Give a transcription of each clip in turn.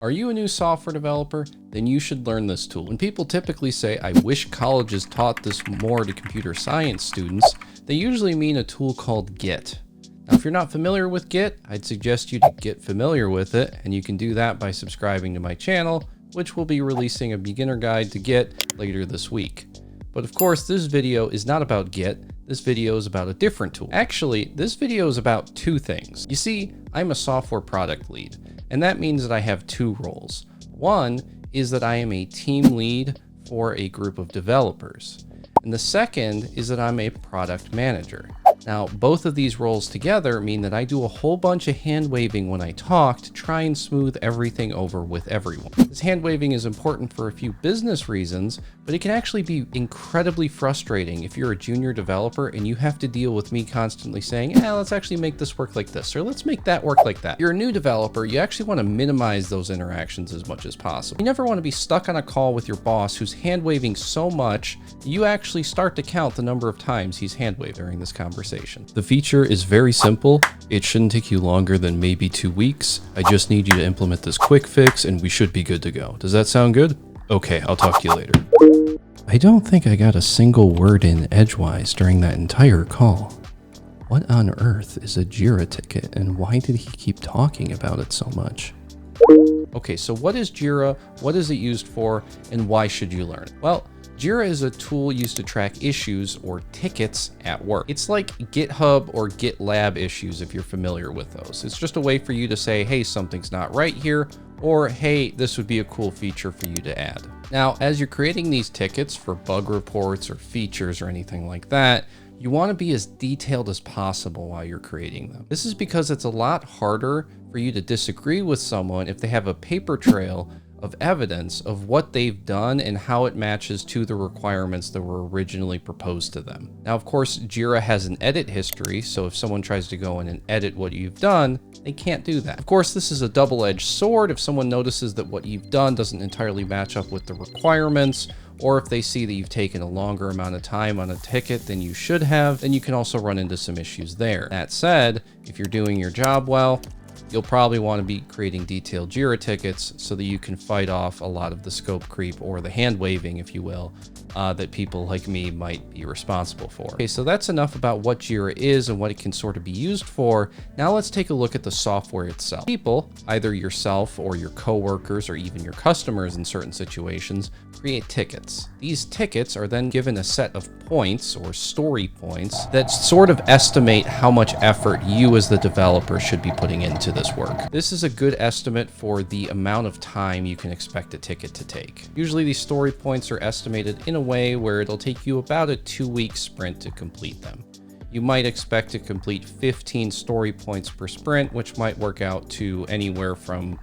Are you a new software developer? Then you should learn this tool. When people typically say, I wish colleges taught this more to computer science students, they usually mean a tool called Git. Now, if you're not familiar with Git, I'd suggest you to get familiar with it, and you can do that by subscribing to my channel, which will be releasing a beginner guide to Git later this week. But of course, this video is not about Git. This video is about a different tool. Actually, this video is about two things. You see, I'm a software product lead, and that means that I have two roles. One is that I am a team lead for a group of developers. And the second is that I'm a product manager. Now, both of these roles together mean that I do a whole bunch of hand waving when I talk to try and smooth everything over with everyone. This hand waving is important for a few business reasons, but it can actually be incredibly frustrating if you're a junior developer and you have to deal with me constantly saying, let's actually make this work like this, or let's make that work like that. If you're a new developer, you actually want to minimize those interactions as much as possible. You never want to be stuck on a call with your boss who's hand waving so much, you actually start to count the number of times he's hand waved during this conversation. The feature is very simple. It shouldn't take you longer than maybe 2 weeks. I just need you to implement this quick fix and we should be good to go. Does that sound good? Okay, I'll talk to you later. I don't think I got a single word in edgewise during that entire call. What on earth is a Jira ticket and why did he keep talking about it so much? Okay, so what is Jira? What is it used for? And why should you learn it? Well, Jira is a tool used to track issues or tickets at work. It's like GitHub or GitLab issues if you're familiar with those. It's just a way for you to say, hey, something's not right here, or hey, this would be a cool feature for you to add. Now, as you're creating these tickets for bug reports or features or anything like that, you want to be as detailed as possible while you're creating them. This is because it's a lot harder for you to disagree with someone if they have a paper trail of evidence of what they've done and how it matches to the requirements that were originally proposed to them. Now, of course, Jira has an edit history, so if someone tries to go in and edit what you've done, they can't do that. Of course, this is a double-edged sword. If someone notices that what you've done doesn't entirely match up with the requirements, or if they see that you've taken a longer amount of time on a ticket than you should have, then you can also run into some issues there. That said, if you're doing your job well, you'll probably want to be creating detailed Jira tickets so that you can fight off a lot of the scope creep or the hand waving, if you will, that people like me might be responsible for. Okay, so that's enough about what Jira is and what it can sort of be used for. Now let's take a look at the software itself. People, either yourself or your coworkers or even your customers in certain situations, create tickets. These tickets are then given a set of points or story points that sort of estimate how much effort you as the developer should be putting into this work. This is a good estimate for the amount of time you can expect a ticket to take. Usually these story points are estimated in a way where it'll take you about a 2-week sprint to complete them. You might expect to complete 15 story points per sprint, which might work out to anywhere from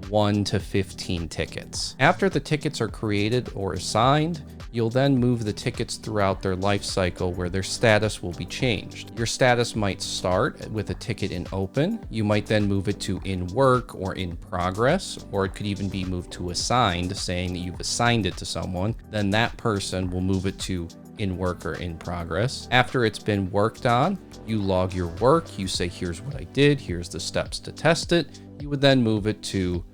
1 to 15 tickets. After the tickets are created or assigned, you'll then move the tickets throughout their life cycle where their status will be changed. Your status might start with a ticket in open. You might then move it to in work or in progress, or it could even be moved to assigned, saying that you've assigned it to someone. Then that person will move it to in work or in progress. After it's been worked on, you log your work. You say, here's what I did. Here's the steps to test it. You would then move it to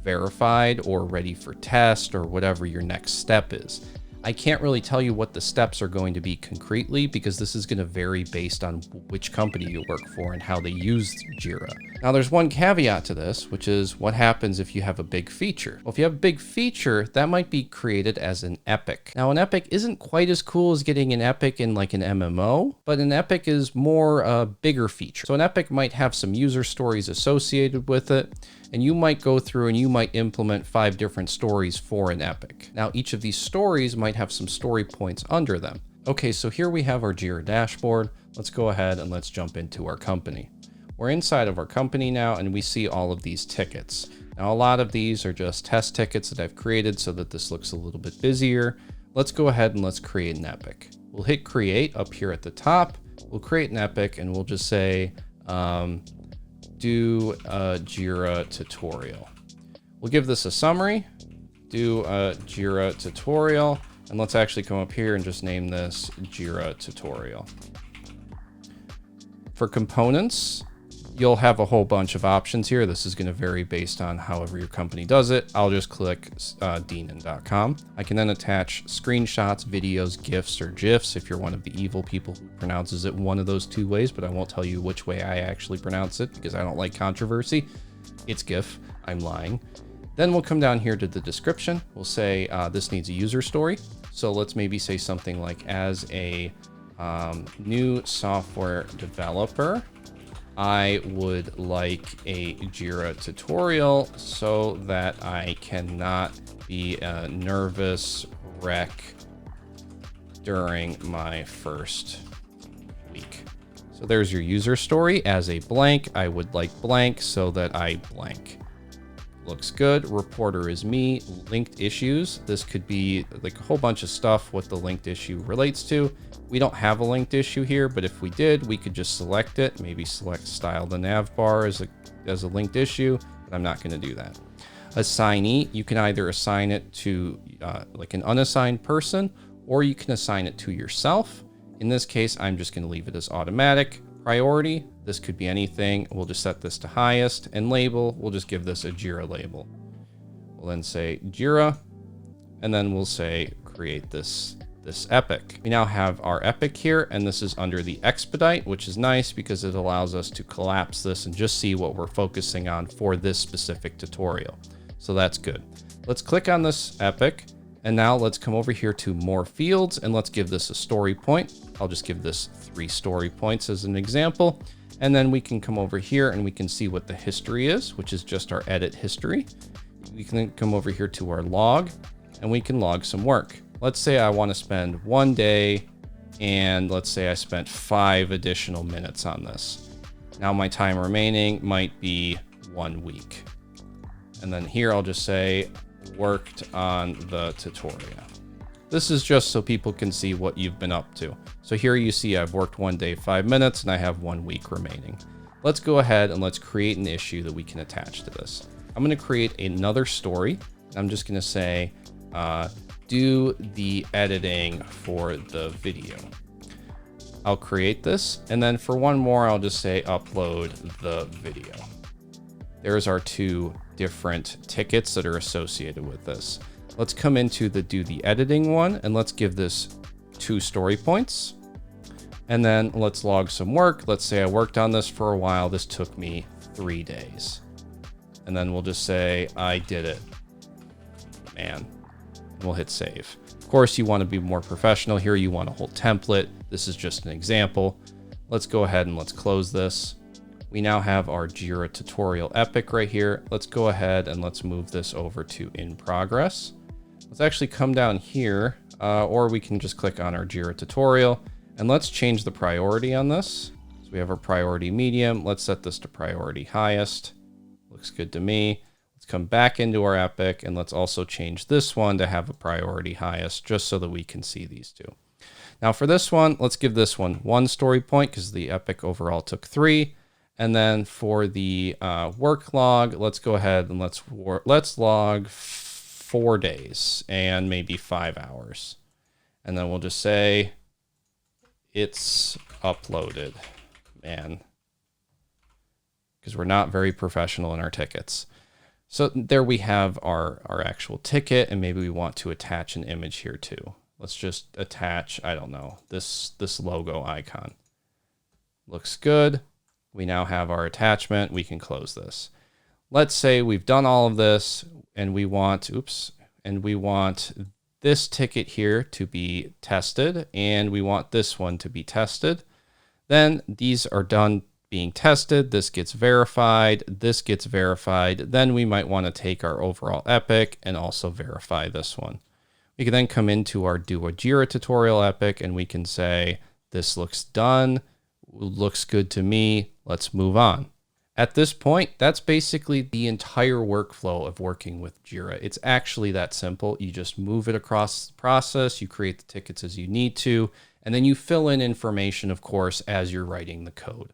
verified or ready for test or whatever your next step is. I can't really tell you what the steps are going to be concretely because this is going to vary based on which company you work for and how they use Jira. Now, there's one caveat to this, which is what happens if you have a big feature. Well, if you have a big feature, that might be created as an epic. Now, an epic isn't quite as cool as getting an epic in like an MMO, but an epic is more a bigger feature. So an epic might have some user stories associated with it, and you might go through and you might implement 5 different stories for an epic. Now, each of these stories might have some story points under them. Okay, so here we have our Jira dashboard. Let's go ahead and let's jump into our company. We're inside of our company now, and we see all of these tickets. Now, a lot of these are just test tickets that I've created so that this looks a little bit busier. Let's go ahead and let's create an epic. We'll hit create up here at the top. We'll create an epic and we'll just say, do a Jira tutorial. We'll give this a summary, do a Jira tutorial, and let's actually come up here and just name this Jira tutorial. For components, You'll have a whole bunch of options here. This is going to vary based on however your company does it. I'll just click Deanin.com. I can then attach screenshots, videos, GIFs, or GIFs if you're one of the evil people who pronounces it one of those two ways, but I won't tell you which way I actually pronounce it because I don't like controversy. It's GIF. I'm lying. Then we'll come down here to the description. We'll say this needs a user story. So let's maybe say something like, as a new software developer, I would like a Jira tutorial so that I cannot be a nervous wreck during my first week. So there's your user story. As a blank, I would like blank so that I blank. Looks good. Reporter is me. Linked issues. This could be like a whole bunch of stuff what the linked issue relates to. We don't have a linked issue here, but if we did, we could just select it. Maybe select style the nav bar as a linked issue, but I'm not going to do that. Assignee, you can either assign it to like an unassigned person, or you can assign it to yourself. In this case, I'm just going to leave it as automatic. Priority, this could be anything. We'll just set this to highest, and label, we'll just give this a Jira label. We'll then say Jira, and then we'll say create this epic. We now have our epic here, and this is under the expedite, which is nice because it allows us to collapse this and just see what we're focusing on for this specific tutorial. So that's good. Let's click on this epic, and now let's come over here to more fields, and let's give this a story point. I'll just give this 3 story points as an example. And then we can come over here and we can see what the history is, which is just our edit history. We can then come over here to our log, and we can log some work. Let's say I want to spend 1 day, and let's say I spent 5 additional minutes on this. Now my time remaining might be 1 week. And then here I'll just say worked on the tutorial. This is just so people can see what you've been up to. So here you see I've worked 1 day, 5 minutes, and I have 1 week remaining. Let's go ahead and let's create an issue that we can attach to this. I'm going to create another story. I'm just going to say, do the editing for the video. I'll create this. And then for one more, I'll just say upload the video. There's our 2 different tickets that are associated with this. Let's come into the do the editing one, and let's give this 2 story points. And then let's log some work. Let's say I worked on this for a while. This took me 3 days. And then we'll just say I did it. Man. And we'll hit save. Of course, you want to be more professional here. You want a whole template. This is just an example. Let's go ahead and let's close this. We now have our Jira tutorial epic right here. Let's go ahead and let's move this over to in progress. Let's actually come down here, or we can just click on our Jira tutorial, and let's change the priority on this. So we have our priority medium. Let's set this to priority highest. Looks good to me. Let's come back into our epic, and let's also change this one to have a priority highest, just so that we can see these 2. Now for this one, let's give this one 1 story point because the epic overall took 3. And then for the work log, let's go ahead and let's log 4 days and maybe 5 hours. And then we'll just say it's uploaded, man, because we're not very professional in our tickets. So there we have our actual ticket, and maybe we want to attach an image here too. Let's just attach, I don't know, this logo icon. Looks good. We now have our attachment. We can close this. Let's say we've done all of this and we want, this ticket here to be tested, and we want this one to be tested. Then these are done being tested. This gets verified. This gets verified. Then we might want to take our overall epic and also verify this one. We can then come into our do a Jira tutorial epic, and we can say, this looks done. Looks good to me. Let's move on. At this point, that's basically the entire workflow of working with Jira. It's actually that simple. You just move it across the process, you create the tickets as you need to, and then you fill in information, of course, as you're writing the code.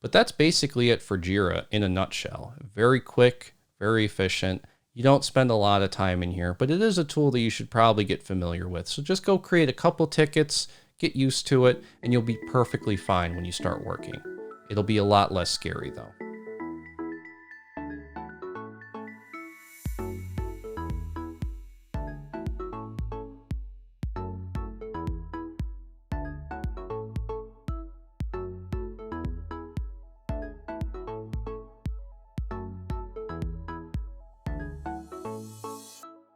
But that's basically it for Jira in a nutshell. Very quick, very efficient. You don't spend a lot of time in here, but it is a tool that you should probably get familiar with. So just go create a couple tickets, get used to it, and you'll be perfectly fine when you start working. It'll be a lot less scary though.